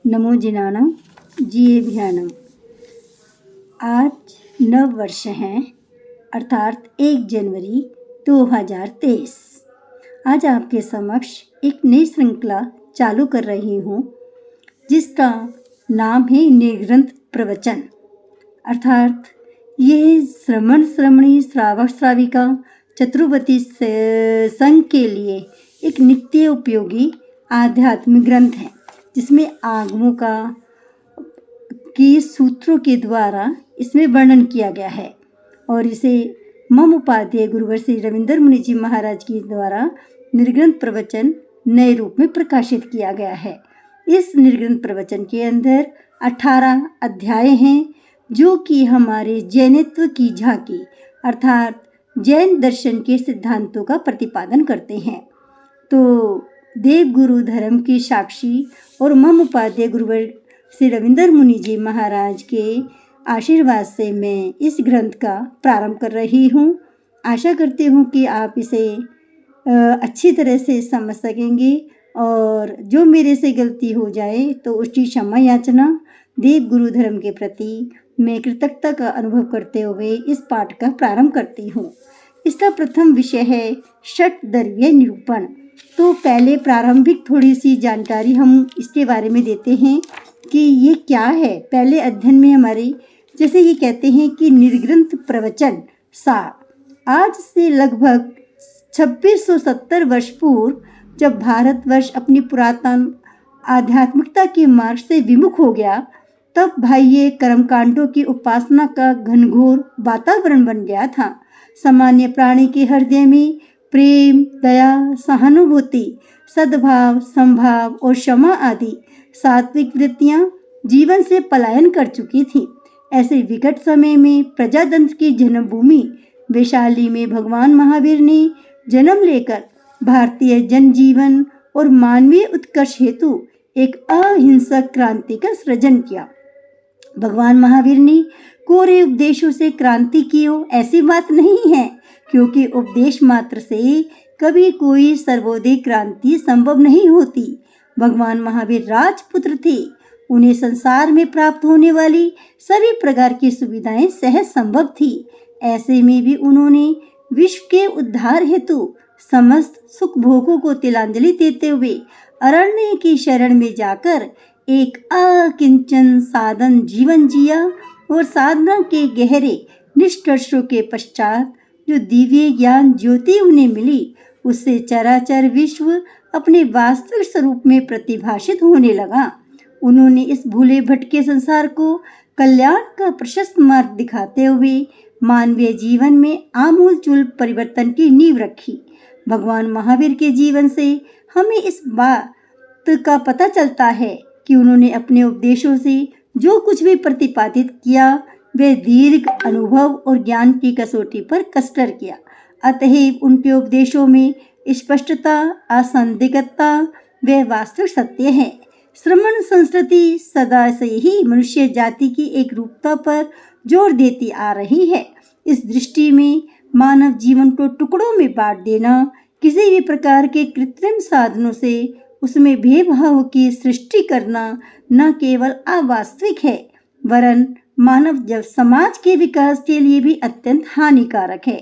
नमो जिनानम जिए ध्यानम। आज नव वर्ष है अर्थात 1 जनवरी 2023। आज आपके समक्ष एक नई श्रृंखला चालू कर रही हूँ जिसका नाम है निर्ग्रंथ प्रवचन। अर्थात ये श्रमण श्रमणी श्रावक श्राविका चतुर्वती संघ के लिए एक नित्य उपयोगी आध्यात्मिक ग्रंथ है जिसमें आगमों की सूत्रों के द्वारा इसमें वर्णन किया गया है और इसे मम उपाध्याय गुरुवर श्री रविंद्र मुनि जी महाराज के द्वारा निर्ग्रंथ प्रवचन नए रूप में प्रकाशित किया गया है। इस निर्ग्रंथ प्रवचन के अंदर 18 अध्याय हैं जो कि हमारे जैनित्व की झांकी अर्थात जैन दर्शन के सिद्धांतों का प्रतिपादन करते हैं। तो देव गुरु धर्म की साक्षी और मम उपाध्याय गुरुवर श्री रविंद्र मुनि जी महाराज के आशीर्वाद से मैं इस ग्रंथ का प्रारंभ कर रही हूँ। आशा करती हूँ कि आप इसे अच्छी तरह से समझ सकेंगे और जो मेरे से गलती हो जाए तो उसकी क्षमा याचना देव गुरु धर्म के प्रति मैं कृतज्ञता का अनुभव करते हुए इस पाठ का प्रारंभ करती हूँ। इसका प्रथम विषय है षट्द्रव्य निरूपण। तो पहले प्रारंभिक थोड़ी सी जानकारी हम इसके बारे में देते हैं कि ये क्या है। पहले अध्ययन में हमारे जैसे ये कहते हैं कि निर्ग्रंथ प्रवचन सार आज से लगभग 2670 वर्ष पूर्व जब भारतवर्ष अपनी पुरातन आध्यात्मिकता के मार्ग से विमुख हो गया तब बाह्य कर्मकांडों की उपासना का घनघोर वातावरण बन गया था। सामान्य प्राणी के हृदय में प्रेम, दया, सहानुभूति, सद्भाव, संभाव और क्षमा आदि सात्विक वृत्तियां जीवन से पलायन कर चुकी थी। ऐसे विकट समय में प्रजातंत्र की जन्मभूमि वैशाली में भगवान महावीर ने जन्म लेकर भारतीय जनजीवन और मानवीय उत्कर्ष हेतु एक अहिंसक क्रांति का सृजन किया। भगवान महावीर ने कोरे उपदेशों से क्रांति की हो ऐसी बात नहीं है, क्योंकि उपदेश मात्र से कभी कोई सर्वोदय क्रांति संभव नहीं होती। भगवान महावीर राजपुत्र थे, उन्हें संसार में प्राप्त होने वाली सभी प्रकार की सुविधाएं सहज संभव थी। ऐसे में भी उन्होंने विश्व के उद्धार हेतु समस्त सुख भोगों को तिलांजलि देते हुए अरण्य की शरण में जाकर एक अकिंचन साधन जीवन जिया और साधना के गहरे निष्कर्षों के पश्चात जो दिव्य ज्ञान ज्योति उन्हें मिली उससे चराचर विश्व अपने वास्तविक स्वरूप में प्रतिभाषित होने लगा। उन्होंने इस भूले भटके संसार को कल्याण का प्रशस्त मार्ग दिखाते हुए मानवीय जीवन में आमूलचूल परिवर्तन की नींव रखी। भगवान महावीर के जीवन से हमें इस बात का पता चलता है कि उन्होंने अपने उपदेशों से जो कुछ भी प्रतिपादित किया वे दीर्घ अनुभव और ज्ञान की कसौटी पर कष्टर किया। अतएव उनके उपदेशों में स्पष्टता, असंदिग्धता व वास्तविक सत्य है। श्रमण संस्कृति सदा से ही मनुष्य जाति की एक रूपता पर जोर देती आ रही है। इस दृष्टि में मानव जीवन को टुकड़ों में बांट देना किसी भी प्रकार के कृत्रिम साधनों से उसमें भेदभाव की सृष्टि करना न केवल अवास्तविक है वरन मानव जब समाज के विकास के लिए भी अत्यंत हानिकारक है।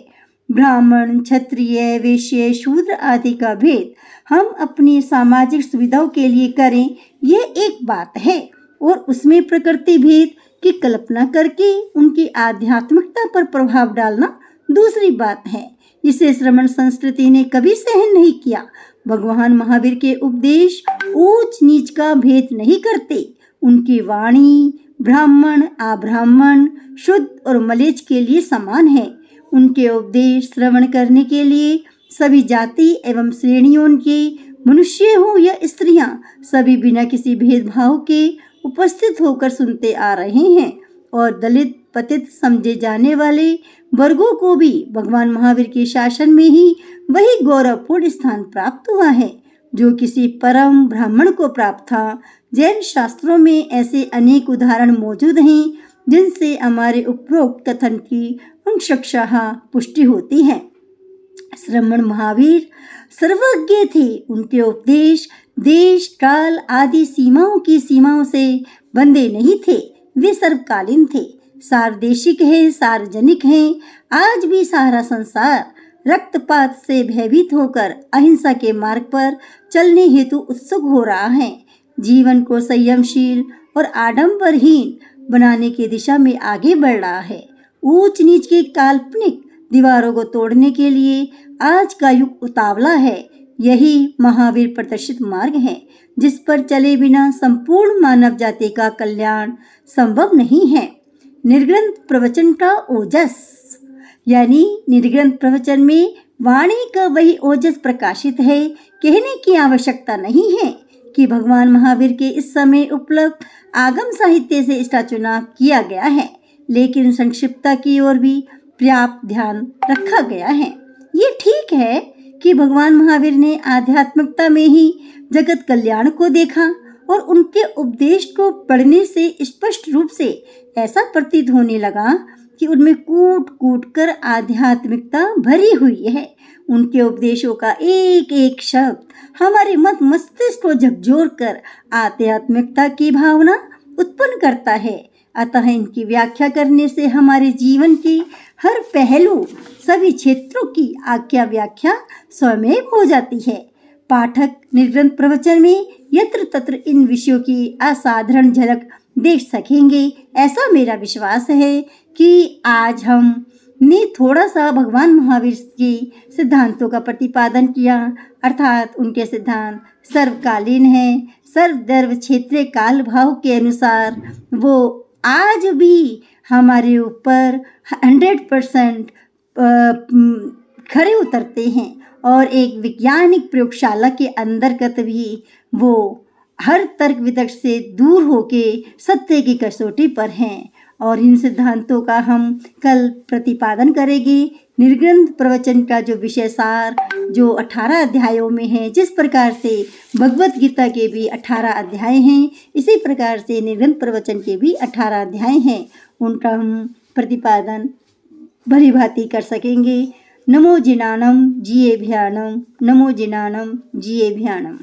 ब्राह्मण, क्षत्रिय, वैश्य, शूद्र आदि का भेद हम अपनी सामाजिक सुविधाओं के लिए करें ये एक बात है और उसमें प्रकृति भेद की कल्पना करके उनकी आध्यात्मिकता पर प्रभाव डालना दूसरी बात है। इसे श्रमण संस्कृति ने कभी सहन नहीं किया। भगवान महावीर के उपदेश ऊंच नीच का भेद नहीं करते। उनकी वाणी ब्राह्मण, अब्राह्मण, शुद्ध और मलेच्छ के लिए समान है। उनके उपदेश श्रवण करने के लिए सभी जाति एवं श्रेणियों के मनुष्य हो या स्त्रियां सभी बिना किसी भेदभाव के उपस्थित होकर सुनते आ रहे हैं और दलित पतित समझे जाने वाले वर्गों को भी भगवान महावीर के शासन में ही वही गौरवपूर्ण स्थान प्राप्त हुआ है जो किसी परम ब्राह्मण को प्राप्त था। जैन शास्त्रों में ऐसे अनेक उदाहरण मौजूद हैं जिनसे हमारे उपरोक्त कथन की अंशतः पुष्टि होती है। श्रमण महावीर सर्वज्ञ थे। उनके उपदेश देश काल आदि सीमाओं से बंधे नहीं थे, वे सर्वकालीन थे, सार्वदेशिक है, सार्वजनिक हैं। आज भी सारा संसार रक्तपात से भयभीत होकर अहिंसा के मार्ग पर चलने हेतु उत्सुक हो रहा है। जीवन को संयमशील और आडंबरहीन बनाने की दिशा में आगे बढ़ रहा है। ऊंच नीच की काल्पनिक दीवारों को तोड़ने के लिए आज का युग उतावला है। यही महावीर प्रदर्शित मार्ग है, जिस पर चले बिना संपूर्ण मानव जाति का कल्याण संभव नहीं है। निर्ग्रंथ प्रवचन का ओजस, यानी निर्ग्रंथ प्रवचन में वाणी का वही ओजस प्रकाशित है। कहने की आवश्यकता नहीं है कि भगवान महावीर के इस समय उपलब्ध आगम साहित्य से इसका चुनाव किया गया है, लेकिन संक्षिप्तता की ओर भी पर्याप्त ध्यान रखा गया है। ये ठीक है कि भगवान महावीर ने आध्यात्मिकता में ही जगत कल्याण को देखा और उनके उपदेश को पढ़ने से स्पष्ट रूप से ऐसा प्रतीत होने लगा कि उनमें कूट कूट कर आध्यात्मिकता भरी हुई है। उनके उपदेशों का एक एक शब्द हमारे मत मस्तिष्क को झकझोर कर आध्यात्मिकता की भावना उत्पन्न करता है। अतः इनकी व्याख्या करने से हमारे जीवन के हर पहलू, सभी क्षेत्रों की आख्या व्याख्या स्वयं हो जाती है। पाठक निर्ग्रंथ प्रवचन में यत्र तत्र इन विषयों की असाधारण झलक देख सकेंगे। ऐसा मेरा विश्वास है कि आज हमने थोड़ा सा भगवान महावीर के सिद्धांतों का प्रतिपादन किया, अर्थात उनके सिद्धांत सर्वकालीन है, सर्वदर्व क्षेत्रीय काल भाव के अनुसार वो आज भी हमारे ऊपर 100% खरे उतरते हैं और एक वैज्ञानिक प्रयोगशाला के अंतर्गत भी वो हर तर्क वितर्क से दूर होके सत्य की कसौटी पर हैं। और इन सिद्धांतों का हम कल प्रतिपादन करेंगे। निर्ग्रंथ प्रवचन का जो विषय सार जो 18 अध्यायों में है, जिस प्रकार से भगवत गीता के भी 18 अध्याय हैं, इसी प्रकार से निर्ग्रंथ प्रवचन के भी 18 अध्याय हैं, उनका हम प्रतिपादन भली भांति कर सकेंगे। नमो जिनानम जिए भ्यानम, नमो जिनानम जिए भ्यानम।